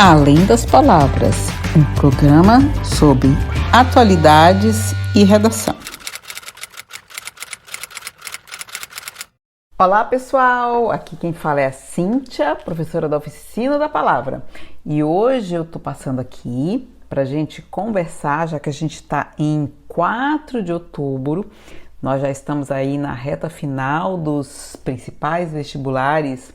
Além das Palavras, um programa sobre atualidades e redação. Olá pessoal, aqui quem fala é a Cíntia, professora da Oficina da Palavra. E hoje eu tô passando aqui pra gente conversar, já que a gente está em 4 de outubro, nós já estamos aí na reta final dos principais vestibulares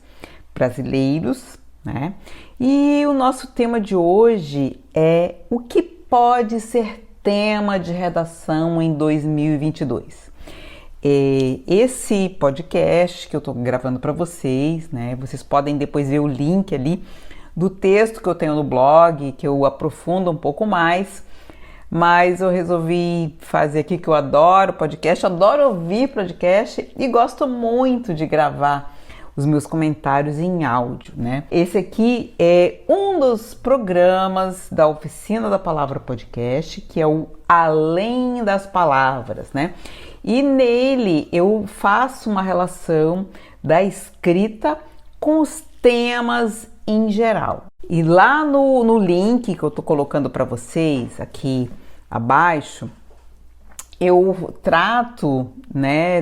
brasileiros, né? E o nosso tema de hoje é o que pode ser tema de redação em 2022. Esse podcast que eu estou gravando para vocês, né? Vocês podem depois ver o link ali do texto que eu tenho no blog, que eu aprofundo um pouco mais, mas eu resolvi fazer aqui que eu adoro podcast, adoro ouvir podcast e gosto muito de gravar os meus comentários em áudio, né? Esse aqui é um dos programas da Oficina da Palavra Podcast, que é o Além das Palavras, né? E nele eu faço uma relação da escrita com os temas em geral. E lá no link que eu tô colocando para vocês aqui abaixo, eu trato, né,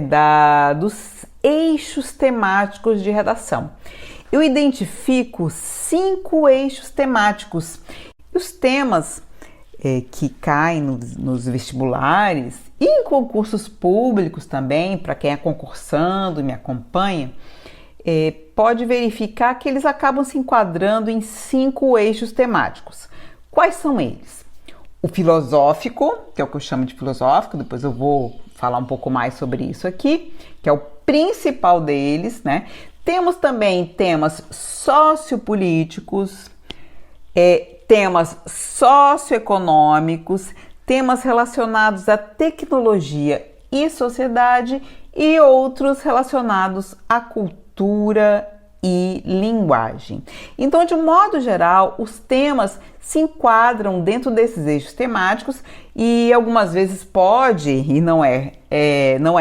dos eixos temáticos de redação. Eu identifico 5 eixos temáticos. Os temas que caem nos vestibulares e em concursos públicos também, para quem é concursando e me acompanha, pode verificar que eles acabam se enquadrando em 5 eixos temáticos. Quais são eles? O filosófico, que é o que eu chamo de filosófico, depois eu vou falar um pouco mais sobre isso aqui, que é o principal deles, né? Temos também temas sociopolíticos, temas socioeconômicos, temas relacionados à tecnologia e sociedade e outros relacionados à cultura e linguagem. Então, de um modo geral, os temas se enquadram dentro desses eixos temáticos e algumas vezes pode, e não é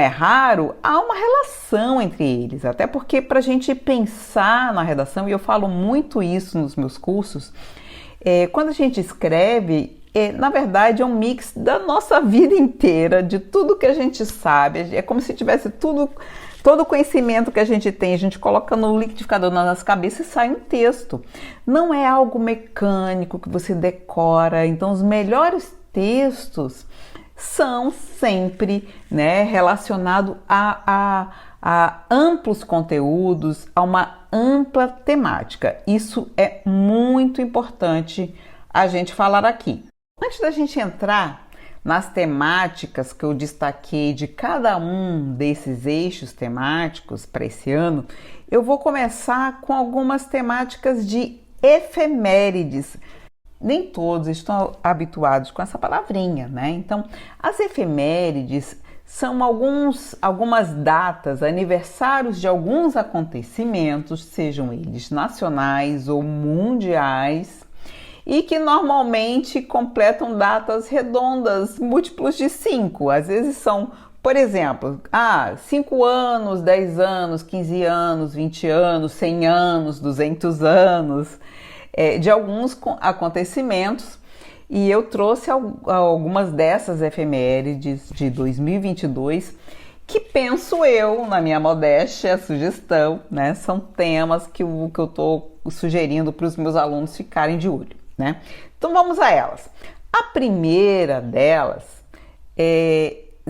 raro, há uma relação entre eles, até porque para a gente pensar na redação, e eu falo muito isso nos meus cursos, quando a gente escreve, na verdade é um mix da nossa vida inteira, de tudo que a gente sabe, é como se tivesse todo o conhecimento que a gente tem, a gente coloca no liquidificador na nossa cabeça e sai um texto. Não é algo mecânico que você decora. Então, os melhores textos são sempre, né, relacionados a amplos conteúdos, a uma ampla temática. Isso é muito importante a gente falar aqui. Antes da gente entrar nas temáticas que eu destaquei de cada um desses eixos temáticos para esse ano, eu vou começar com algumas temáticas de efemérides. Nem todos estão habituados com essa palavrinha, né? Então, as efemérides são algumas datas, aniversários de alguns acontecimentos, sejam eles nacionais ou mundiais, e que normalmente completam datas redondas, múltiplos de 5. Às vezes são, por exemplo, 5 anos, 10 anos, 15 anos, 20 anos, 100 anos, 200 anos, de alguns acontecimentos. E eu trouxe algumas dessas efemérides de 2022, que penso eu, na minha modéstia, sugestão, né? São temas que eu estou sugerindo para os meus alunos ficarem de olho, né? Então vamos a elas. A primeira delas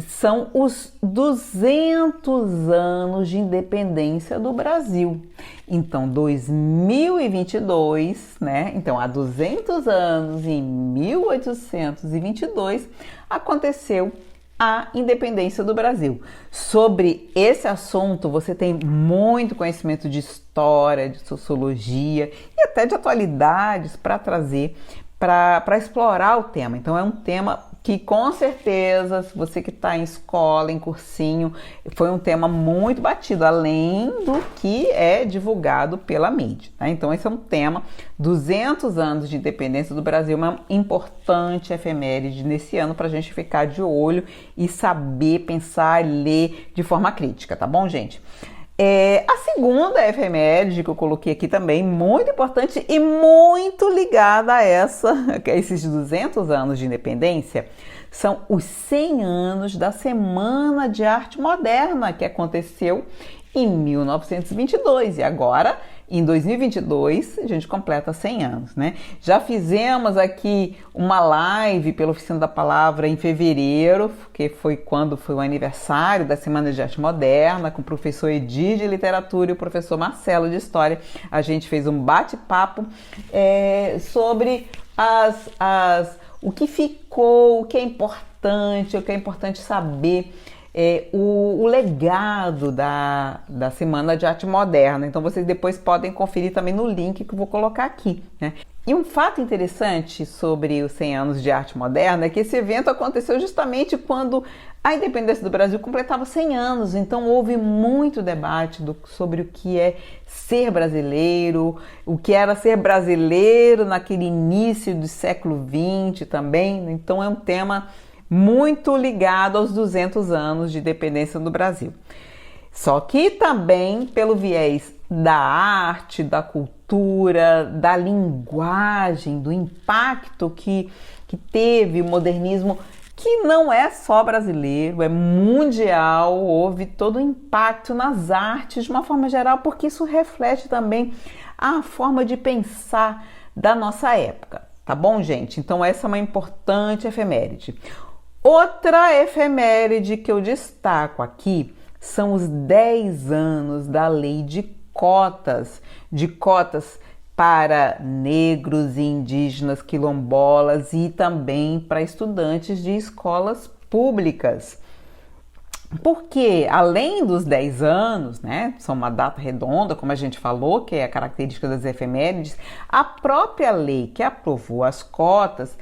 são os 200 anos de independência do Brasil. Então, 2022, né? Então, há 200 anos, em 1822, aconteceu a independência do Brasil. Sobre esse assunto, você tem muito conhecimento de história, de sociologia e até de atualidades para trazer, para explorar o tema. Então, é um tema que com certeza, se você que está em escola, em cursinho, foi um tema muito batido, além do que é divulgado pela mídia, tá? Então esse é um tema, 200 anos de independência do Brasil, uma importante efeméride nesse ano para a gente ficar de olho e saber pensar e ler de forma crítica, tá bom, gente? A segunda efeméride que eu coloquei aqui também, muito importante e muito ligada a esses 200 anos de independência, são os 100 anos da Semana de Arte Moderna, que aconteceu em 1922 e agora, em 2022, a gente completa 100 anos, né? Já fizemos aqui uma live pela Oficina da Palavra em fevereiro, que foi quando foi o aniversário da Semana de Arte Moderna, com o professor Edir de Literatura e o professor Marcelo de História. A gente fez um bate-papo sobre o que ficou, o que é importante saber, o legado da Semana de Arte Moderna. Então vocês depois podem conferir também no link que eu vou colocar aqui, né? E um fato interessante sobre os 100 anos de arte moderna é que esse evento aconteceu justamente quando a independência do Brasil completava 100 anos, então houve muito debate sobre o que é ser brasileiro, o que era ser brasileiro naquele início do século XX também. Então é um tema muito ligado aos 200 anos de independência do Brasil. Só que também pelo viés da arte, da cultura, da linguagem, do impacto que teve o modernismo, que não é só brasileiro, é mundial, houve todo o impacto nas artes de uma forma geral, porque isso reflete também a forma de pensar da nossa época, tá bom, gente? Então essa é uma importante efeméride. Outra efeméride que eu destaco aqui são os 10 anos da lei de cotas para negros, indígenas, quilombolas e também para estudantes de escolas públicas. Porque além dos 10 anos, né, são uma data redonda, como a gente falou, que é a característica das efemérides, a própria lei que aprovou as cotas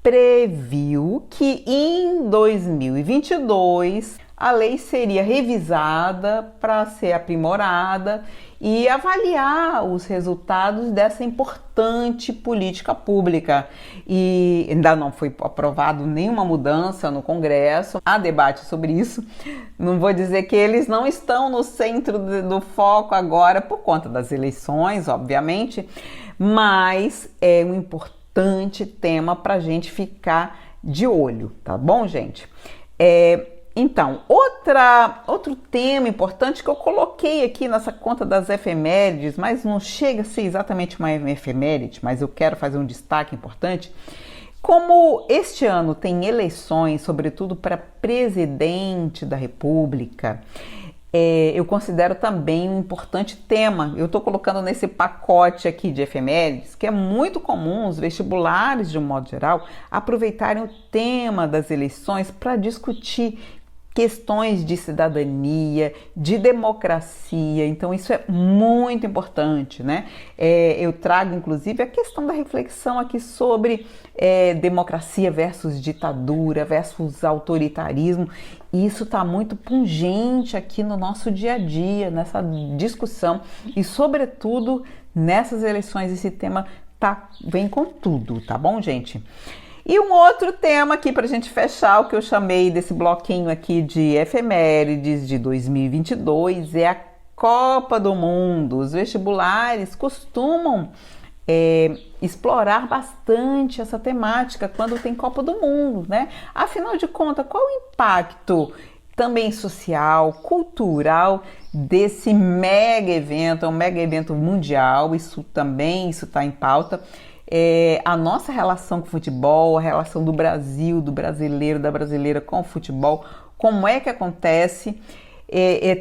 previu que em 2022 a lei seria revisada para ser aprimorada e avaliar os resultados dessa importante política pública. E ainda não foi aprovado nenhuma mudança no Congresso, há debate sobre isso. Não vou dizer que eles não estão no centro do foco agora por conta das eleições, obviamente, mas é um importante tema para a gente ficar de olho, tá bom, gente? Então, outro tema importante que eu coloquei aqui nessa conta das efemérides, mas não chega a ser exatamente uma efeméride, mas eu quero fazer um destaque importante. Como este ano tem eleições, sobretudo para presidente da República, eu considero também um importante tema. Eu estou colocando nesse pacote aqui de efemérides, que é muito comum os vestibulares, de um modo geral, aproveitarem o tema das eleições para discutir questões de cidadania, de democracia. Então isso é muito importante, né? Eu trago inclusive a questão da reflexão aqui sobre democracia versus ditadura, versus autoritarismo. Isso está muito pungente aqui no nosso dia a dia, nessa discussão e sobretudo nessas eleições esse tema vem com tudo, tá bom, gente? E um outro tema aqui para a gente fechar, o que eu chamei desse bloquinho aqui de efemérides de 2022, é a Copa do Mundo. Os vestibulares costumam explorar bastante essa temática quando tem Copa do Mundo, né? Afinal de contas, qual o impacto também social, cultural desse mega evento? É um mega evento mundial, isso está em pauta. A nossa relação com o futebol, a relação do Brasil, do brasileiro, da brasileira com o futebol, como é que acontece?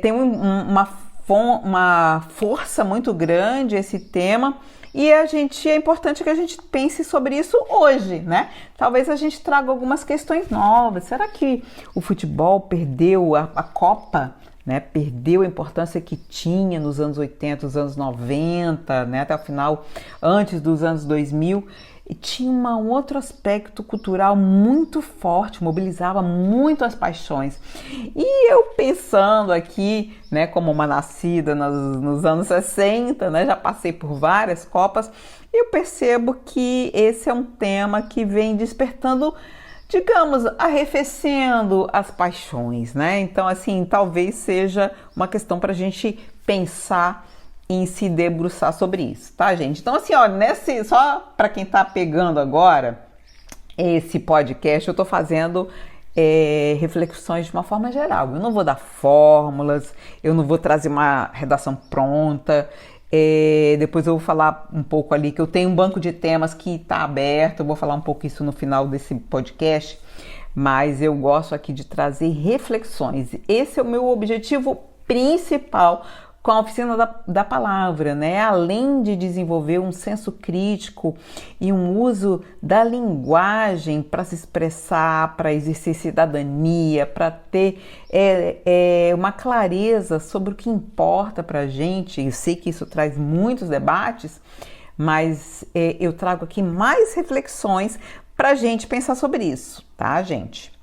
Tem uma força muito grande esse tema e é importante que a gente pense sobre isso hoje, né? Talvez a gente traga algumas questões novas. Será que o futebol perdeu a Copa? Né, perdeu a importância que tinha nos anos 80, nos anos 90, né, até o final, antes dos anos 2000, e tinha um outro aspecto cultural muito forte, mobilizava muito as paixões. E eu pensando aqui, né, como uma nascida nos anos 60, né, já passei por várias Copas, eu percebo que esse é um tema que vem despertando, digamos, arrefecendo as paixões, né? Então, assim, talvez seja uma questão para a gente pensar em se debruçar sobre isso, tá, gente? Então, assim, ó, só para quem tá pegando agora esse podcast, eu tô fazendo reflexões de uma forma geral. Eu não vou dar fórmulas, eu não vou trazer uma redação pronta. Depois eu vou falar um pouco ali que eu tenho um banco de temas que está aberto. Eu vou falar um pouco isso no final desse podcast, mas eu gosto aqui de trazer reflexões. Esse é o meu objetivo principal com a oficina da palavra, né? Além de desenvolver um senso crítico e um uso da linguagem para se expressar, para exercer cidadania, para ter uma clareza sobre o que importa para a gente. Eu sei que isso traz muitos debates, mas eu trago aqui mais reflexões para a gente pensar sobre isso, tá, gente?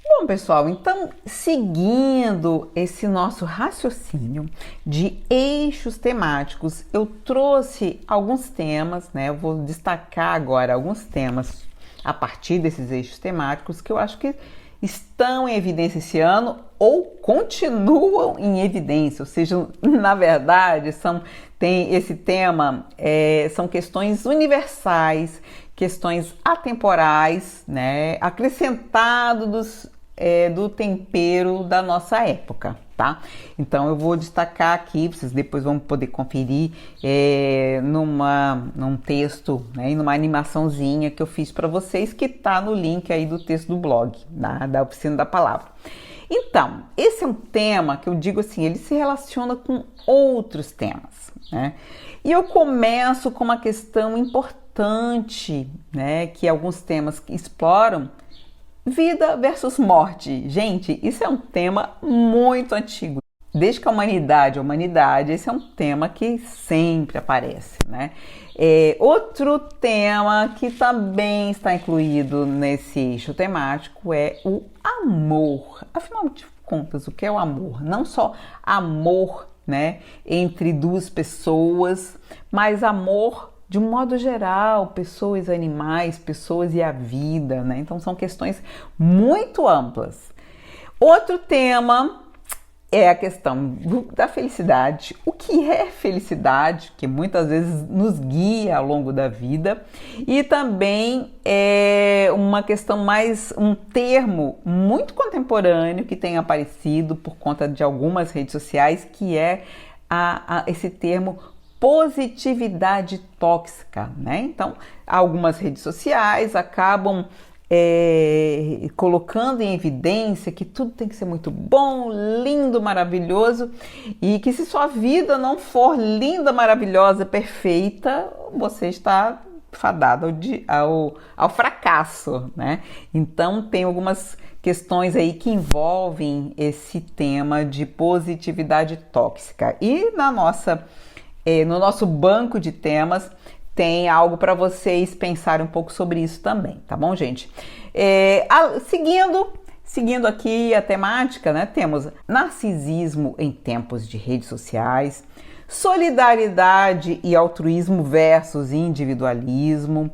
Bom, pessoal, então, seguindo esse nosso raciocínio de eixos temáticos, eu trouxe alguns temas, né? Eu vou destacar agora alguns temas a partir desses eixos temáticos que eu acho que estão em evidência esse ano ou continuam em evidência, ou seja, na verdade, tem esse tema, são questões universais, questões atemporais, né? Acrescentados do tempero da nossa época, tá? Então eu vou destacar aqui, vocês depois vão poder conferir num texto, né, e numa animaçãozinha que eu fiz para vocês, que tá no link aí do texto do blog, da Oficina da Palavra. Então, esse é um tema que eu digo assim, ele se relaciona com outros temas, né? E eu começo com uma questão importante, né, que alguns temas exploram: vida versus morte. Gente, isso é um tema muito antigo. Desde que a humanidade, esse é um tema que sempre aparece, né? Outro tema que também está incluído nesse eixo temático é o amor. Afinal de contas, o que é o amor? Não só amor, né, entre duas pessoas, mas amor de um modo geral, pessoas, animais, pessoas e a vida, né? Então são questões muito amplas. Outro tema é a questão da felicidade. O que é felicidade, que muitas vezes nos guia ao longo da vida, e também é uma questão um termo muito contemporâneo que tem aparecido por conta de algumas redes sociais, que é esse termo positividade tóxica, né? Então, algumas redes sociais acabam colocando em evidência que tudo tem que ser muito bom, lindo, maravilhoso, e que se sua vida não for linda, maravilhosa, perfeita, você está fadado ao fracasso, né? Então, tem algumas questões aí que envolvem esse tema de positividade tóxica. E no nosso banco de temas tem algo para vocês pensarem um pouco sobre isso também, tá bom, gente? Seguindo aqui a temática, né? Temos narcisismo em tempos de redes sociais, solidariedade e altruísmo versus individualismo,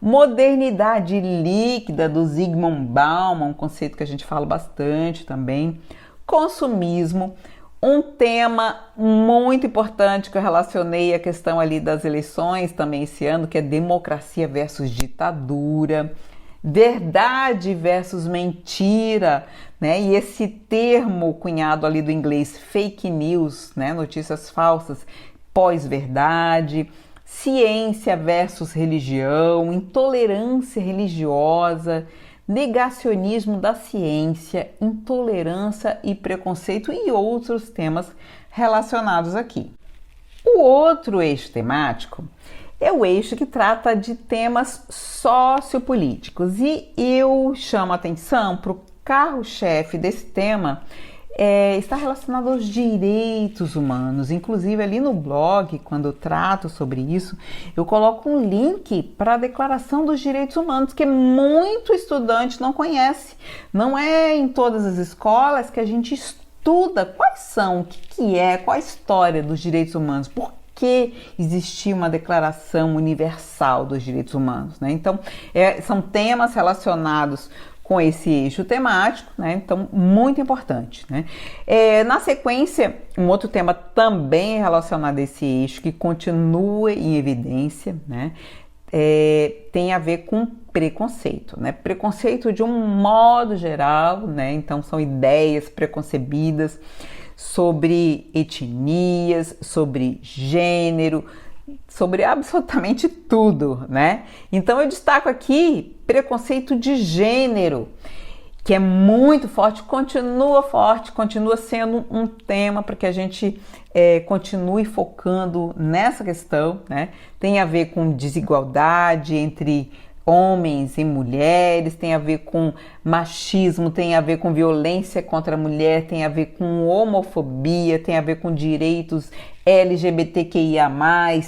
modernidade líquida do Zygmunt Bauman, um conceito que a gente fala bastante também, consumismo. Um tema muito importante que eu relacionei à questão ali das eleições também esse ano, que é democracia versus ditadura, verdade versus mentira, né? E esse termo cunhado ali do inglês fake news, né? Notícias falsas, pós-verdade, ciência versus religião, intolerância religiosa, negacionismo da ciência, intolerância e preconceito e outros temas relacionados aqui. O outro eixo temático é o eixo que trata de temas sociopolíticos, e eu chamo a atenção para o carro-chefe desse tema, está relacionado aos direitos humanos. Inclusive ali no blog, quando eu trato sobre isso, eu coloco um link para a Declaração dos Direitos Humanos, que muito estudante não conhece. Não é em todas as escolas que a gente estuda quais são, qual a história dos direitos humanos, por que existia uma Declaração Universal dos Direitos Humanos, né? Então, são temas relacionados com esse eixo temático, né? Então, muito importante, né? Na sequência, um outro tema também relacionado a esse eixo, que continua em evidência, né? Tem a ver com preconceito, né? Preconceito de um modo geral, né? Então, são ideias preconcebidas sobre etnias, sobre gênero, sobre absolutamente tudo, né? Então eu destaco aqui preconceito de gênero, que é muito forte, continua sendo um tema para que a gente continue focando nessa questão, né? Tem a ver com desigualdade entre homens e mulheres, tem a ver com machismo, tem a ver com violência contra a mulher, tem a ver com homofobia, tem a ver com direitos LGBTQIA+,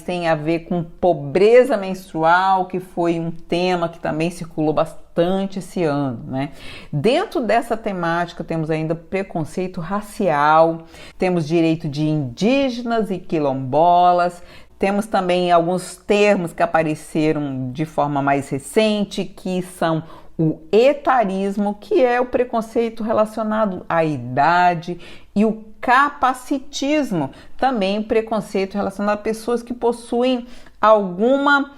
tem a ver com pobreza menstrual, que foi um tema que também circulou bastante esse ano, né? Dentro dessa temática temos ainda preconceito racial, temos direito de indígenas e quilombolas, temos também alguns termos que apareceram de forma mais recente, que são o etarismo, que é o preconceito relacionado à idade, e o capacitismo, também o preconceito relacionado a pessoas que possuem alguma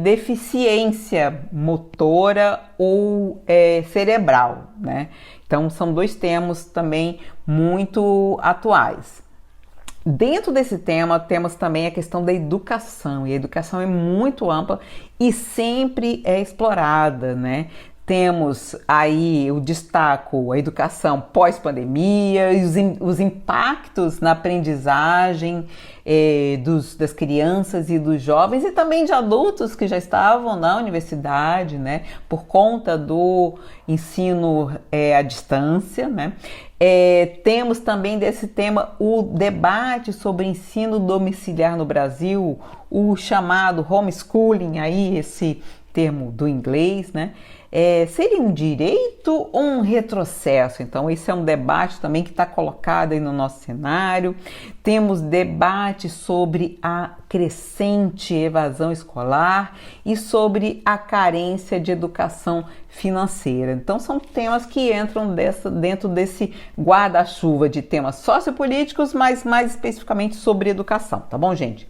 deficiência motora ou cerebral, né? Então são dois termos também muito atuais. Dentro desse tema, temos também a questão da educação, e a educação é muito ampla e sempre é explorada, né? Temos aí o destaco, a educação pós-pandemia, e os impactos na aprendizagem das crianças e dos jovens e também de adultos que já estavam na universidade, né? Por conta do ensino à distância, né? Temos também desse tema o debate sobre ensino domiciliar no Brasil, o chamado homeschooling, aí esse termo do inglês, né? Seria um direito ou um retrocesso? Então, esse é um debate também que está colocado aí no nosso cenário. Temos debate sobre a crescente evasão escolar e sobre a carência de educação financeira. Então, são temas que entram dentro desse guarda-chuva de temas sociopolíticos, mas mais especificamente sobre educação, tá bom, gente?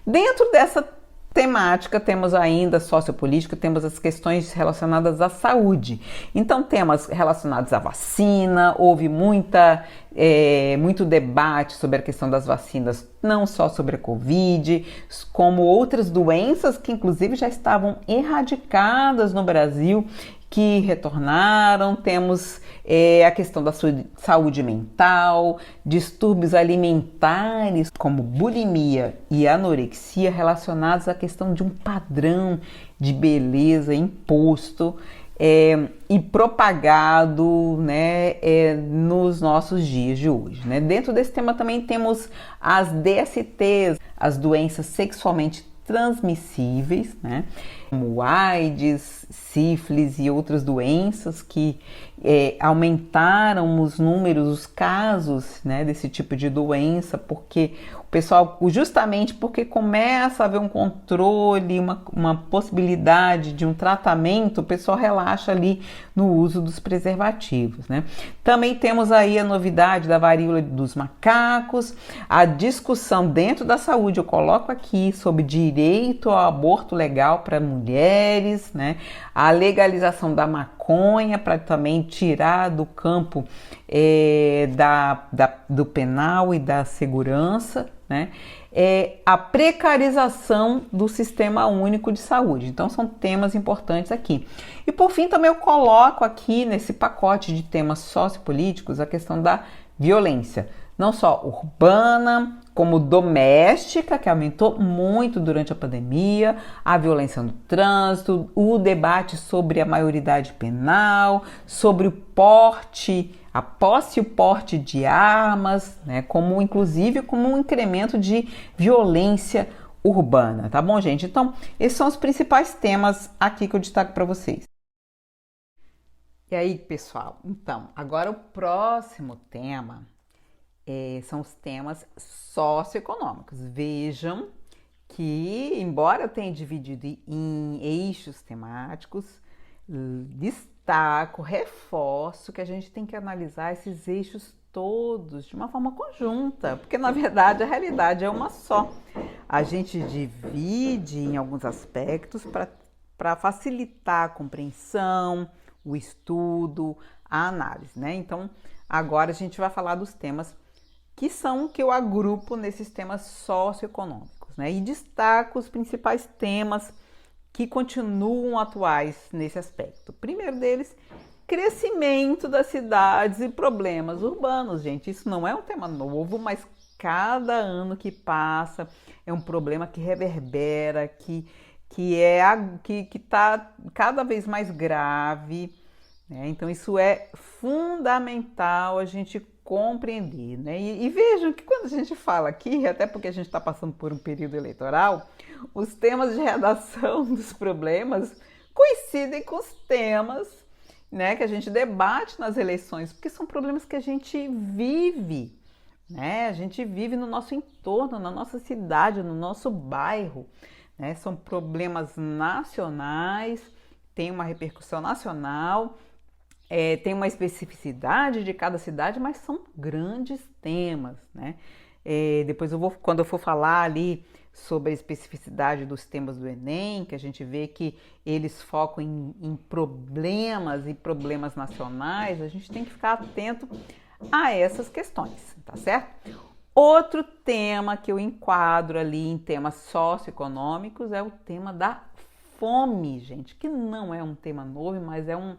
Dentro dessa temática, temos ainda sociopolítica, temos as questões relacionadas à saúde. Então, temas relacionados à vacina, houve muito debate sobre a questão das vacinas, não só sobre a Covid, como outras doenças que inclusive já estavam erradicadas no Brasil, que retornaram. Temos a questão da saúde mental, distúrbios alimentares como bulimia e anorexia relacionados à questão de um padrão de beleza imposto e propagado, né, nos nossos dias de hoje, né? Dentro desse tema também temos as DSTs, as doenças sexualmente transmissíveis, né? Como AIDS, sífilis e outras doenças que aumentaram os números, os casos, né, desse tipo de doença, porque o pessoal, justamente porque começa a haver um controle, uma possibilidade de um tratamento, o pessoal relaxa ali no uso dos preservativos, né? Também temos aí a novidade da varíola dos macacos, a discussão dentro da saúde, eu coloco aqui sobre direito ao aborto legal para mulheres, né? A legalização da maconha para também tirar do campo do penal e da segurança, né? A precarização do Sistema Único de Saúde. Então, são temas importantes aqui. E, por fim, também eu coloco aqui nesse pacote de temas sociopolíticos a questão da violência, não só urbana, como doméstica, que aumentou muito durante a pandemia, a violência no trânsito, o debate sobre a maioridade penal, sobre o porte, a posse e o porte de armas, né, inclusive como um incremento de violência urbana, tá bom, gente? Então, esses são os principais temas aqui que eu destaco para vocês. E aí, pessoal? Então, agora o próximo tema são os temas socioeconômicos. Vejam que, embora eu tenha dividido em eixos temáticos destaco, reforço que a gente tem que analisar esses eixos todos de uma forma conjunta, porque na verdade a realidade é uma só. A gente divide em alguns aspectos para facilitar a compreensão, o estudo, a análise, né? Então, agora a gente vai falar dos temas que são que eu agrupo nesses temas socioeconômicos, né? E destaco os principais temas que continuam atuais nesse aspecto. O primeiro deles, crescimento das cidades e problemas urbanos, gente. Isso não é um tema novo, mas cada ano que passa é um problema que reverbera, que está cada vez mais grave, né? Então isso é fundamental a gente compreender, né? E vejam que quando a gente fala aqui, até porque a gente está passando por um período eleitoral, os temas de redação dos problemas coincidem com os temas, né, que a gente debate nas eleições, porque são problemas que a gente vive, né? A gente vive no nosso entorno, na nossa cidade, no nosso bairro, né? São problemas nacionais, tem uma repercussão nacional, tem uma especificidade de cada cidade, mas são grandes temas, né? Depois quando eu for falar ali sobre a especificidade dos temas do Enem, que a gente vê que eles focam em problemas e problemas nacionais, a gente tem que ficar atento a essas questões, tá certo? Outro tema que eu enquadro ali em temas socioeconômicos é o tema da fome, gente, que não é um tema novo, mas é um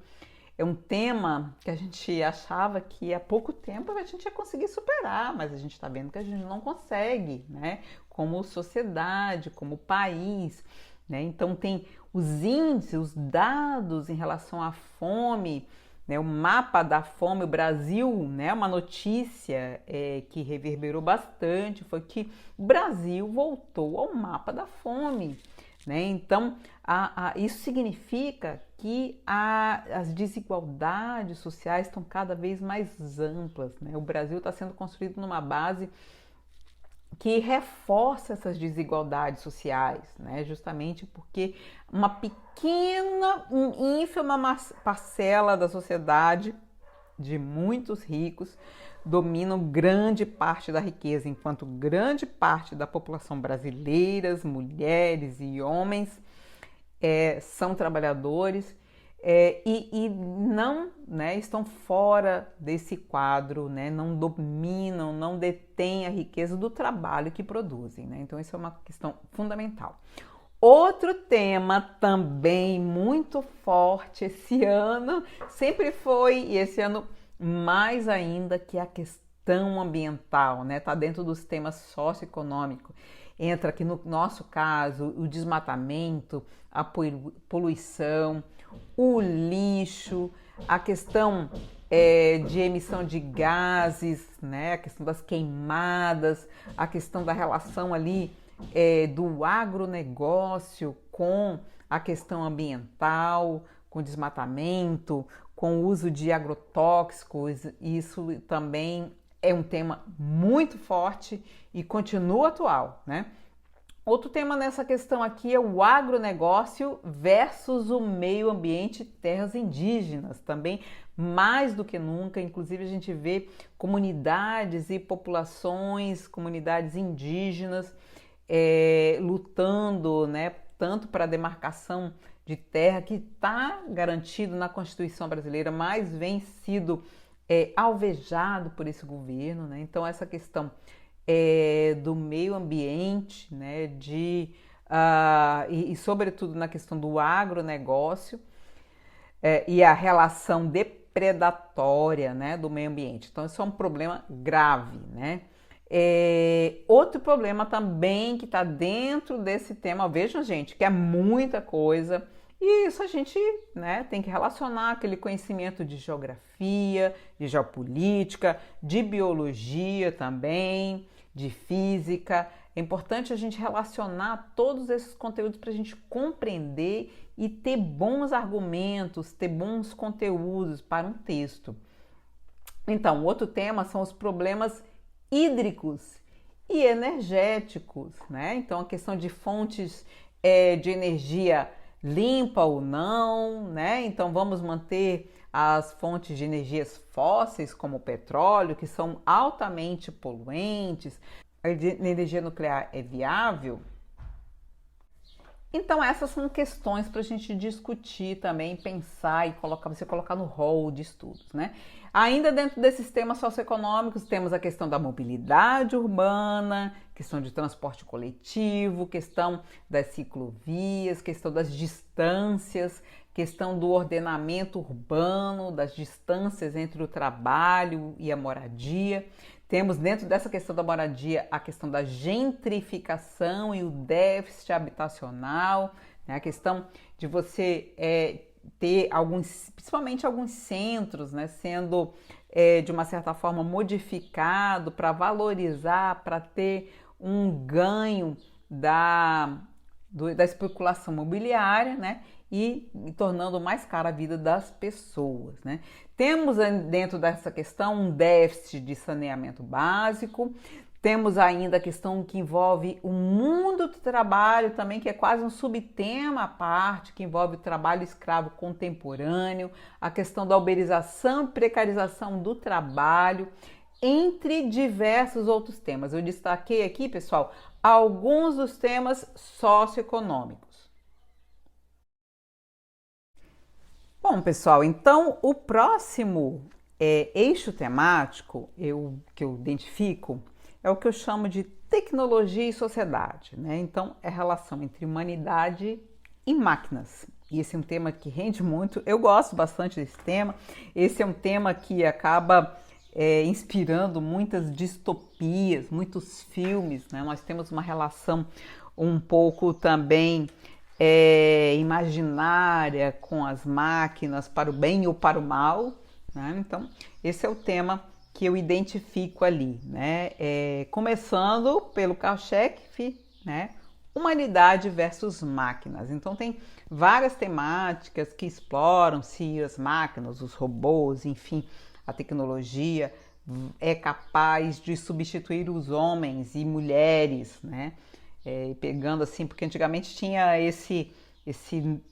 tema que a gente achava que há pouco tempo a gente ia conseguir superar, mas a gente está vendo que a gente não consegue, né? Como sociedade, como país, né? Então tem os índices, os dados em relação à fome, né? O mapa da fome, o Brasil, né? Uma notícia que reverberou bastante foi que o Brasil voltou ao mapa da fome, né? Então, isso significa que as desigualdades sociais estão cada vez mais amplas, né? O Brasil está sendo construído numa base que reforça essas desigualdades sociais, né? Justamente porque uma pequena, ínfima parcela da sociedade, de muitos ricos, dominam grande parte da riqueza, enquanto grande parte da população brasileira, mulheres e homens, são trabalhadores e não, né, estão fora desse quadro, né, não dominam, não detêm a riqueza do trabalho que produzem, né? Então isso é uma questão fundamental. Outro tema também muito forte esse ano, sempre foi, e esse ano mais ainda, que é a questão ambiental, né? Tá dentro dos temas socioeconômicos. Entra aqui no nosso caso o desmatamento, a poluição, o lixo, a questão de emissão de gases, né? A questão das queimadas, a questão da relação ali do agronegócio com a questão ambiental, com desmatamento, com o uso de agrotóxicos. Isso também é um tema muito forte e continua atual, né? Outro tema nessa questão aqui é o agronegócio versus o meio ambiente e terras indígenas, também mais do que nunca. Inclusive a gente vê comunidades e populações, comunidades indígenas lutando, né, tanto para a demarcação de terra, que está garantido na Constituição brasileira, mas vem sido alvejado por esse governo, né? Então essa questão do meio ambiente, né, e sobretudo na questão do agronegócio e a relação depredatória, né, do meio ambiente. Então isso é um problema grave, né? Outro problema também que está dentro desse tema, vejam, gente, que é muita coisa, e isso a gente, né, tem que relacionar aquele conhecimento de geografia, de geopolítica, de biologia também, de física. É importante a gente relacionar todos esses conteúdos para a gente compreender e ter bons argumentos, ter bons conteúdos para um texto. Então, outro tema são os problemas hídricos e energéticos, né? Então, a questão de fontes de energia limpa ou não, né? Então vamos manter as fontes de energias fósseis, como o petróleo, que são altamente poluentes. A energia nuclear é viável? Então essas são questões para a gente discutir também, pensar e você colocar no rol de estudos, né? Ainda dentro desses temas socioeconômicos temos a questão da mobilidade urbana, questão de transporte coletivo, questão das ciclovias, questão das distâncias, questão do ordenamento urbano, das distâncias entre o trabalho e a moradia. Temos dentro dessa questão da moradia a questão da gentrificação e o déficit habitacional, né? A questão de você ter principalmente alguns centros, né, sendo de uma certa forma modificado para valorizar, para ter um ganho da especulação imobiliária, né? E tornando mais cara a vida das pessoas, né? Temos dentro dessa questão um déficit de saneamento básico, temos ainda a questão que envolve o mundo do trabalho também, que é quase um subtema à parte, que envolve o trabalho escravo contemporâneo, a questão da uberização e precarização do trabalho, entre diversos outros temas. Eu destaquei aqui, pessoal, alguns dos temas socioeconômicos. Bom, pessoal, então o próximo eixo temático que eu identifico é o que eu chamo de tecnologia e sociedade, né? Então, é a relação entre humanidade e máquinas. E esse é um tema que rende muito, eu gosto bastante desse tema. Esse é um tema que acaba inspirando muitas distopias, muitos filmes, né? Nós temos uma relação um pouco também imaginária com as máquinas para o bem ou para o mal, né? Então, esse é o tema que eu identifico ali, né? Começando pelo carro-chefe, né? Humanidade versus máquinas. Então, tem várias temáticas que exploram se as máquinas, os robôs, enfim, a tecnologia é capaz de substituir os homens e mulheres, né? Pegando assim, porque antigamente tinha esse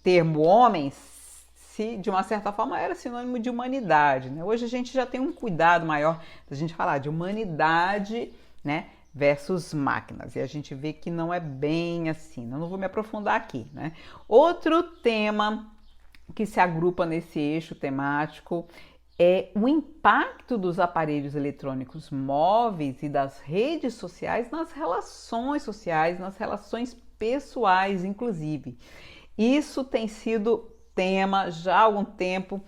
termo homens, se de uma certa forma era sinônimo de humanidade, né? Hoje a gente já tem um cuidado maior da gente falar de humanidade, né, versus máquinas, e a gente vê que não é bem assim. Eu não vou me aprofundar aqui, né? Outro tema que se agrupa nesse eixo temático é o impacto dos aparelhos eletrônicos móveis e das redes sociais nas relações sociais, nas relações pessoais, inclusive. Isso tem sido tema já há algum tempo,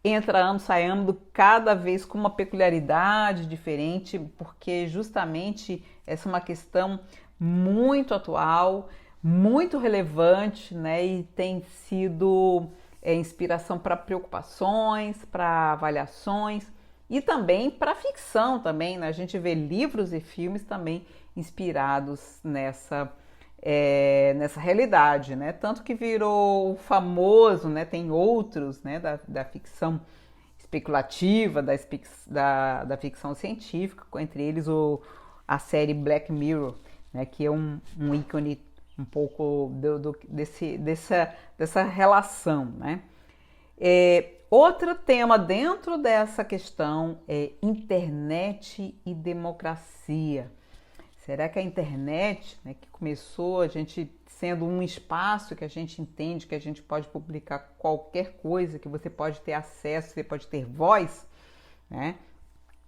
entra ano, sai ano, cada vez com uma peculiaridade diferente, porque justamente essa é uma questão muito atual, muito relevante, né? E tem sido inspiração para preocupações, para avaliações e também para ficção também, né? A gente vê livros e filmes também inspirados nessa realidade, né? Tanto que virou famoso, né? Tem outros, né? Da ficção especulativa, da ficção científica, entre eles a série Black Mirror, né? Que é um ícone um pouco dessa relação, né? Outro tema dentro dessa questão é internet e democracia. Será que a internet, né, que começou a gente sendo um espaço que a gente entende que a gente pode publicar qualquer coisa, que você pode ter acesso, você pode ter voz, né?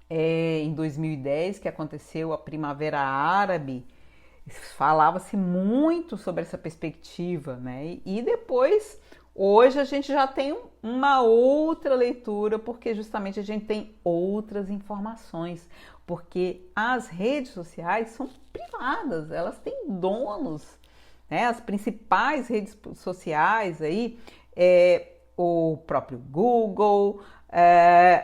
Em 2010, que aconteceu a Primavera Árabe, falava-se muito sobre essa perspectiva, né? E depois, hoje a gente já tem uma outra leitura, porque justamente a gente tem outras informações, porque as redes sociais são privadas, elas têm donos, né? As principais redes sociais aí, o próprio Google,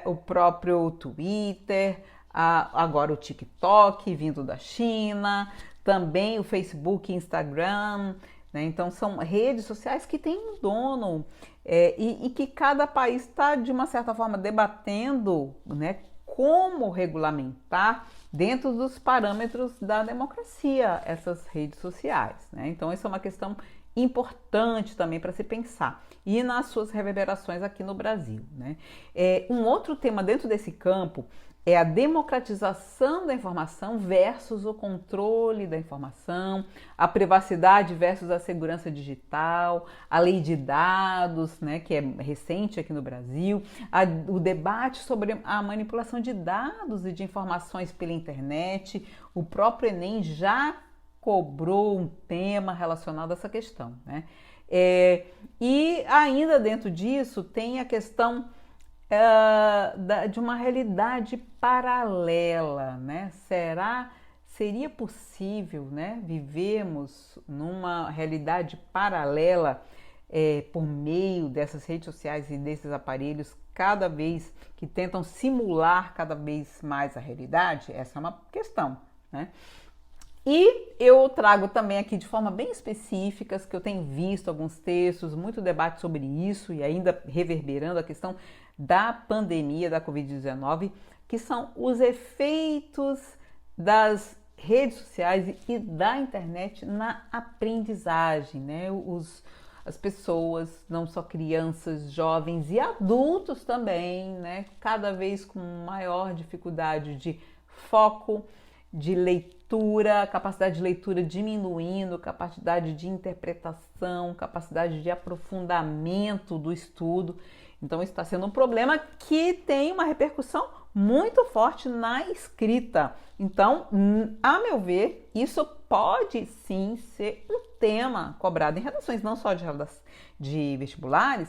o próprio Twitter, agora o TikTok vindo da China, também o Facebook e Instagram, né? Então são redes sociais que têm um dono e que cada país está de uma certa forma debatendo, né, como regulamentar dentro dos parâmetros da democracia essas redes sociais, né? Então essa é uma questão importante também para se pensar e nas suas reverberações aqui no Brasil, né? Um outro tema dentro desse campo é a democratização da informação versus o controle da informação, a privacidade versus a segurança digital, a lei de dados, né, que é recente aqui no Brasil, o debate sobre a manipulação de dados e de informações pela internet. O próprio Enem já cobrou um tema relacionado a essa questão, né? E ainda dentro disso tem a questão de uma realidade paralela, né? Seria possível, né, vivermos numa realidade paralela por meio dessas redes sociais e desses aparelhos, cada vez que tentam simular cada vez mais a realidade? Essa é uma questão, né? E eu trago também aqui de forma bem específica, que eu tenho visto alguns textos, muito debate sobre isso e ainda reverberando a questão da pandemia da Covid-19, que são os efeitos das redes sociais e da internet na aprendizagem, né? As pessoas, não só crianças, jovens e adultos também, né? Cada vez com maior dificuldade de foco, de leitura, capacidade de leitura diminuindo, capacidade de interpretação, capacidade de aprofundamento do estudo. Então, isso está sendo um problema que tem uma repercussão muito forte na escrita. Então, a meu ver, isso pode sim ser um tema cobrado em redações, não só de vestibulares,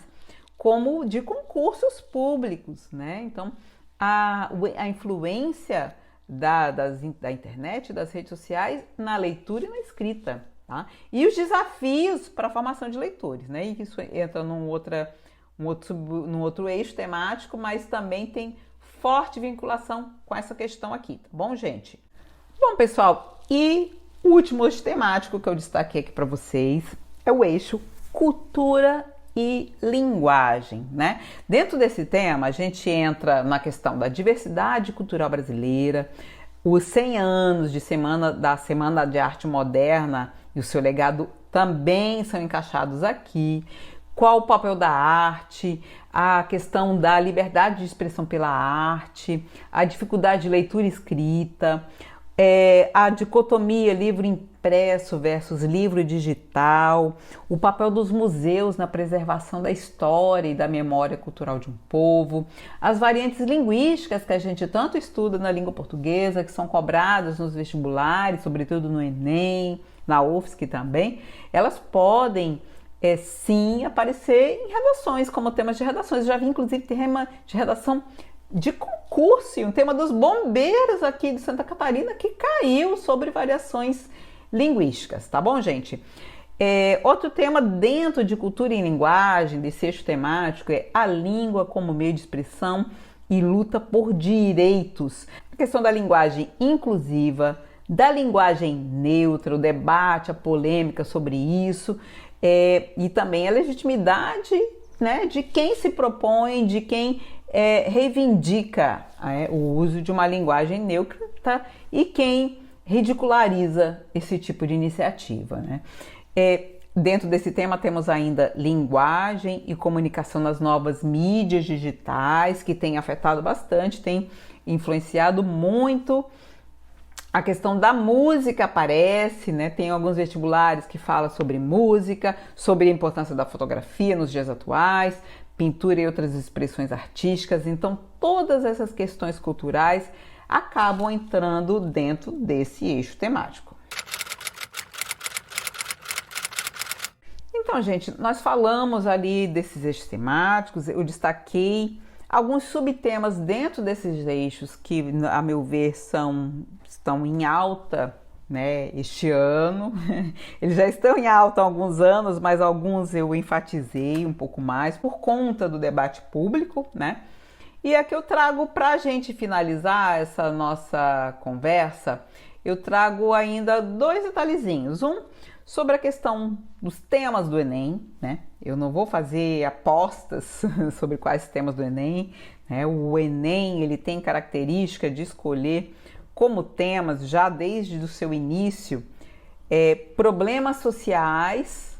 como de concursos públicos, né? Então, a influência da internet, das redes sociais na leitura e na escrita, tá? E os desafios para a formação de leitores, né? E isso entra num outro eixo temático, mas também tem forte vinculação com essa questão aqui, tá bom, gente? Bom, pessoal, e o último eixo temático que eu destaquei aqui para vocês é o eixo cultura e linguagem, né? Dentro desse tema, a gente entra na questão da diversidade cultural brasileira, os 100 anos da Semana de Arte Moderna e o seu legado também são encaixados aqui. Qual o papel da arte, a questão da liberdade de expressão pela arte, a dificuldade de leitura e escrita, a dicotomia livro impresso versus livro digital, o papel dos museus na preservação da história e da memória cultural de um povo, as variantes linguísticas que a gente tanto estuda na língua portuguesa, que são cobradas nos vestibulares, sobretudo no Enem, na UFSC também, elas podem sim aparecer em redações, como temas de redações. Eu já vi inclusive tema de redação de concurso, um tema dos bombeiros aqui de Santa Catarina que caiu sobre variações linguísticas, tá bom, gente? Outro tema dentro de cultura e linguagem, desse eixo temático, é a língua como meio de expressão e luta por direitos. A questão da linguagem inclusiva, da linguagem neutra, o debate, a polêmica sobre isso, e também a legitimidade, né, de quem se propõe, de quem reivindica o uso de uma linguagem neutra e quem ridiculariza esse tipo de iniciativa, né? Dentro desse tema temos ainda linguagem e comunicação nas novas mídias digitais, que tem afetado bastante, tem influenciado muito. A questão da música aparece, né? Tem alguns vestibulares que falam sobre música, sobre a importância da fotografia nos dias atuais, pintura e outras expressões artísticas. Então, todas essas questões culturais acabam entrando dentro desse eixo temático. Então, gente, nós falamos ali desses eixos temáticos, eu destaquei alguns subtemas dentro desses eixos que, a meu ver, estão em alta, né, este ano. Eles já estão em alta há alguns anos, mas alguns eu enfatizei um pouco mais por conta do debate público, né? E aqui eu trago, para a gente finalizar essa nossa conversa, eu trago ainda dois detalhezinhos. Um sobre a questão dos temas do Enem, né? Eu não vou fazer apostas sobre quais temas do Enem, né? O Enem, ele tem característica de escolher como temas, já desde o seu início, problemas sociais,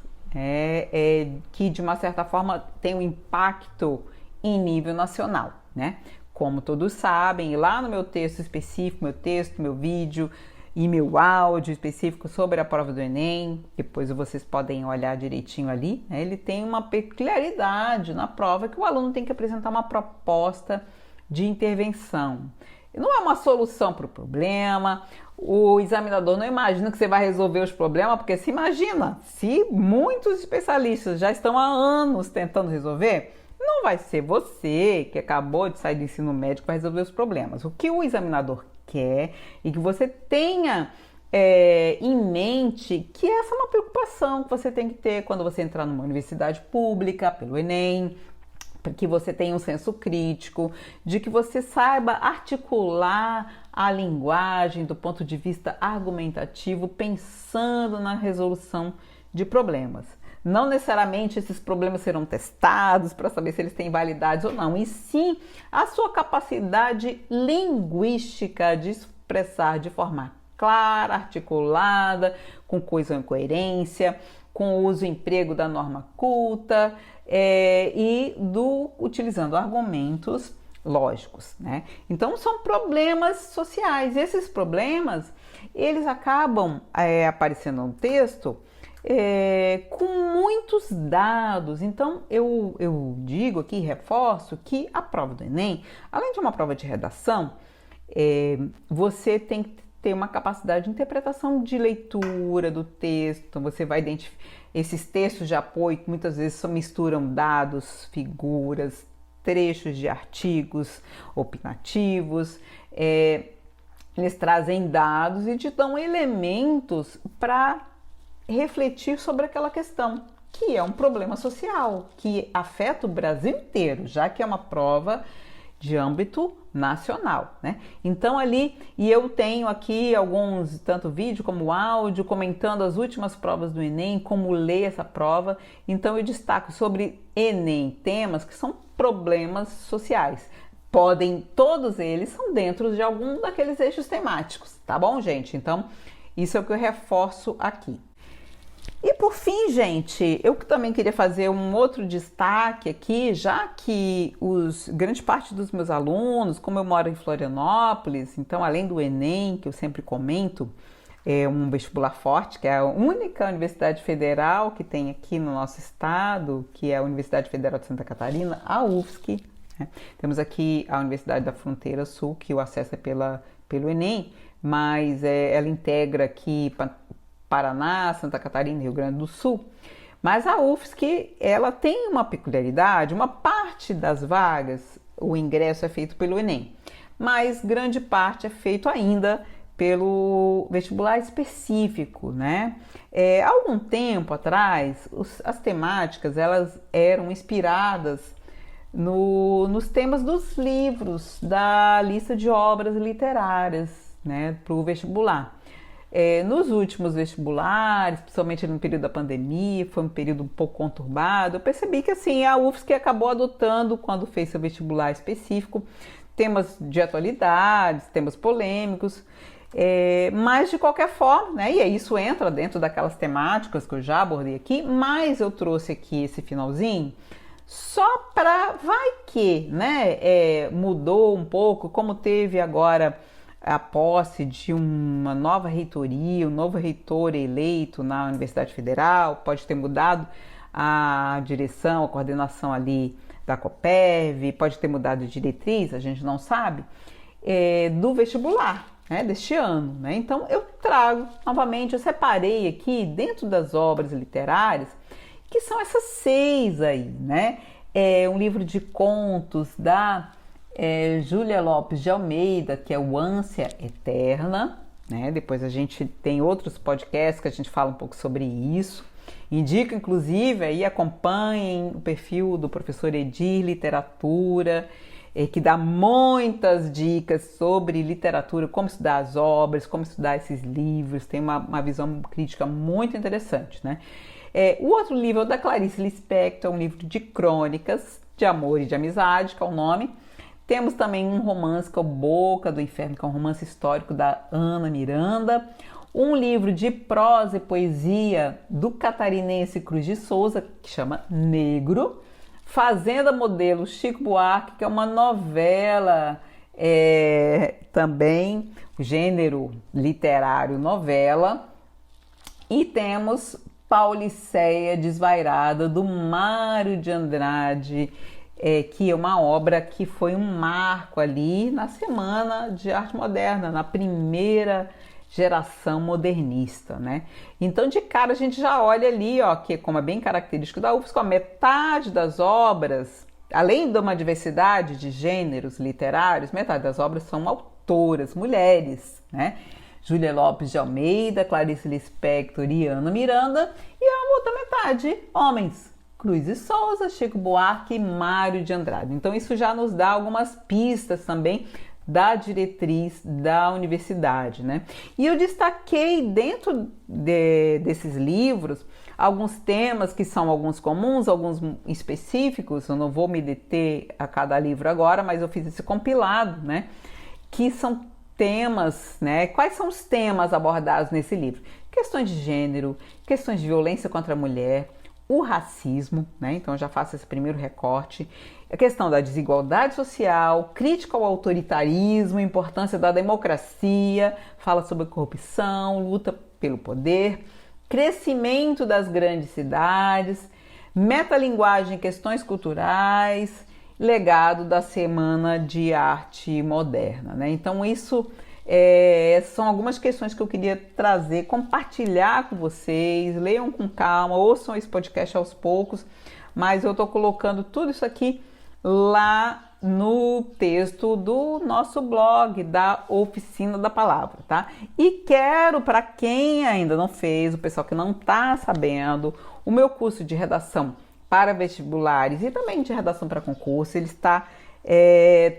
que de uma certa forma tem um impacto em nível nacional, né? Como todos sabem, lá no meu texto específico, meu vídeo e meu áudio específico sobre a prova do Enem, depois vocês podem olhar direitinho ali, né? Ele tem uma peculiaridade na prova que o aluno tem que apresentar uma proposta de intervenção. Não é uma solução para o problema, o examinador não imagina que você vai resolver os problemas, porque se imagina, se muitos especialistas já estão há anos tentando resolver, não vai ser você que acabou de sair do ensino médio que vai resolver os problemas. O que o examinador quer e que você tenha em mente que essa é uma preocupação que você tem que ter quando você entrar numa universidade pública, pelo Enem, para que você tenha um senso crítico, de que você saiba articular a linguagem do ponto de vista argumentativo, pensando na resolução de problemas. Não necessariamente esses problemas serão testados para saber se eles têm validade ou não, e sim a sua capacidade linguística de expressar de forma clara, articulada, com coesão e coerência, com o uso e emprego da norma culta utilizando argumentos lógicos, né? Então são problemas sociais. Esses problemas eles acabam aparecendo no texto com muitos dados. Então eu digo aqui, reforço que a prova do Enem, além de uma prova de redação, você tem que ter uma capacidade de interpretação de leitura do texto. Então você vai identificar esses textos de apoio que muitas vezes misturam dados, figuras, trechos de artigos opinativos, eles trazem dados e te dão elementos para refletir sobre aquela questão, que é um problema social, que afeta o Brasil inteiro, já que é uma prova de âmbito nacional, né? Então ali, e eu tenho aqui alguns, tanto vídeo como áudio, comentando as últimas provas do Enem, como ler essa prova. Então eu destaco sobre Enem temas que são problemas sociais. Todos eles são dentro de algum daqueles eixos temáticos, tá bom, gente? Então isso é o que eu reforço aqui. E por fim, gente, eu também queria fazer um outro destaque aqui, já que grande parte dos meus alunos, como eu moro em Florianópolis, então além do Enem, que eu sempre comento, é um vestibular forte, que é a única universidade federal que tem aqui no nosso estado, que é a Universidade Federal de Santa Catarina, a UFSC. Né? Temos aqui a Universidade da Fronteira Sul, que o acesso é pelo Enem, mas ela integra aqui Paraná, Santa Catarina e Rio Grande do Sul. Mas a UFSC, ela tem uma peculiaridade, uma parte das vagas, o ingresso é feito pelo Enem, mas grande parte é feito ainda pelo vestibular específico, né? Há algum tempo atrás, as temáticas, elas eram inspiradas nos temas dos livros, da lista de obras literárias, né, para o vestibular. Nos últimos vestibulares, principalmente no período da pandemia, foi um período um pouco conturbado, eu percebi que assim, a UFSC acabou adotando, quando fez seu vestibular específico, temas de atualidades, temas polêmicos, mas de qualquer forma, né, e isso entra dentro daquelas temáticas que eu já abordei aqui, mas eu trouxe aqui esse finalzinho, só para, vai que, né, mudou um pouco, como teve agora a posse de uma nova reitoria, um novo reitor eleito na Universidade Federal, pode ter mudado a direção, a coordenação ali da Copérv, pode ter mudado de diretriz, a gente não sabe, do vestibular, né, deste ano, né? Então eu trago novamente, eu separei aqui dentro das obras literárias, que são essas 6 aí, né? Um livro de contos da Júlia Lopes de Almeida, que é o Ânsia Eterna, né? Depois a gente tem outros podcasts que a gente fala um pouco sobre isso. Indico, inclusive, aí acompanhem o perfil do professor Edir Literatura, que dá muitas dicas sobre literatura, como estudar as obras, como estudar esses livros, tem uma visão crítica muito interessante, né? O outro livro é o da Clarice Lispector, é um livro de crônicas de amor e de amizade, que é o nome. Temos também um romance que é o Boca do Inferno, que é um romance histórico da Ana Miranda. um livro de prosa e poesia do catarinense Cruz de Souza, que chama Negro, Fazenda Modelo Chico Buarque, que é uma novela, também gênero literário novela, e temos Pauliceia Desvairada, do Mário de Andrade, que é uma obra que foi um marco ali na Semana de Arte Moderna, na primeira geração modernista, né? Então, de cara, a gente já olha ali, ó, que como é bem característico da UFSC, a metade das obras, além de uma diversidade de gêneros literários, metade das obras são autoras, mulheres, né? Júlia Lopes de Almeida, Clarice Lispector e Ana Miranda, e a outra metade, homens, Cruz de Souza, Chico Buarque e Mário de Andrade. Então, isso já nos dá algumas pistas também da diretriz da universidade, né? E eu destaquei dentro desses livros alguns temas que são alguns comuns, alguns específicos. Eu não vou me deter a cada livro agora, mas eu fiz esse compilado, né? Que são temas, né? Quais são os temas abordados nesse livro? Questões de gênero, questões de violência contra a mulher, o racismo, né? Então já faço esse primeiro recorte. A questão da desigualdade social, crítica ao autoritarismo, importância da democracia, fala sobre corrupção, luta pelo poder, crescimento das grandes cidades, metalinguagem, questões culturais, legado da Semana de Arte Moderna, né? Então isso são algumas questões que eu queria trazer, compartilhar com vocês. Leiam com calma, ouçam esse podcast aos poucos, mas eu estou colocando tudo isso aqui lá no texto do nosso blog, da Oficina da Palavra, tá? E quero, para quem ainda não fez, o pessoal que não está sabendo, o meu curso de redação para vestibulares e também de redação para concurso, ele está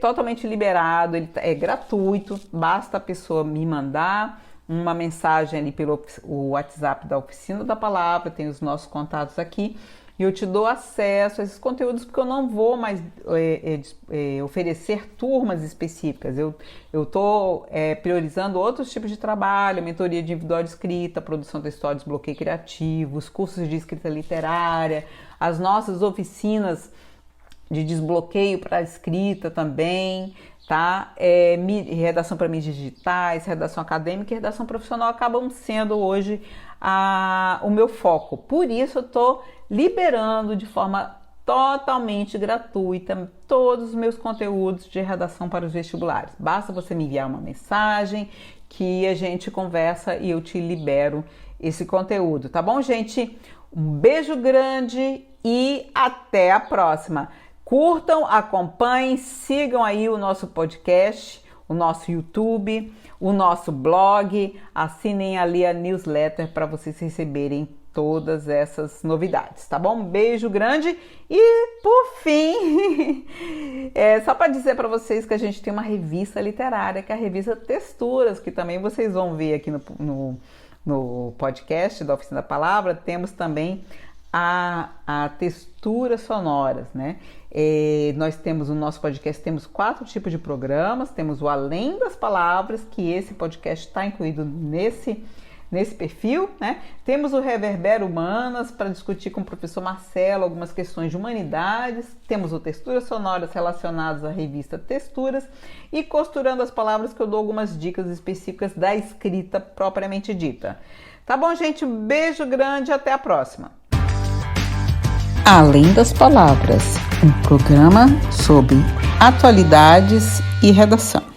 totalmente liberado, ele é gratuito, basta a pessoa me mandar uma mensagem ali pelo WhatsApp da Oficina da Palavra, tem os nossos contatos aqui, e eu te dou acesso a esses conteúdos, porque eu não vou mais oferecer turmas específicas. Eu estou priorizando outros tipos de trabalho, mentoria individual de escrita, produção textual, desbloqueio criativo, os cursos de escrita literária, as nossas oficinas de desbloqueio para escrita também, tá? Redação para mídias digitais, redação acadêmica e redação profissional acabam sendo hoje o meu foco. Por isso eu estou liberando de forma totalmente gratuita todos os meus conteúdos de redação para os vestibulares. Basta você me enviar uma mensagem que a gente conversa e eu te libero esse conteúdo, tá bom, gente? Um beijo grande e até a próxima. Curtam, acompanhem, sigam aí o nosso podcast, o nosso YouTube, o nosso blog, assinem ali a newsletter para vocês receberem todas essas novidades, tá bom? Um beijo grande e, por fim, só para dizer para vocês que a gente tem uma revista literária, que é a revista Texturas, que também vocês vão ver aqui no podcast da Oficina da Palavra. Temos também a texturas sonoras, né? Nós temos no nosso podcast, temos 4 tipos de programas. Temos o Além das Palavras, que esse podcast está incluído nesse perfil, né? Temos o Reverbero Humanas, para discutir com o professor Marcelo algumas questões de humanidades. Temos o Texturas Sonoras, relacionadas à revista Texturas, e Costurando as Palavras, que eu dou algumas dicas específicas da escrita propriamente dita. Tá bom, gente? Um beijo grande e até a próxima! Além das Palavras, um programa sobre atualidades e redação.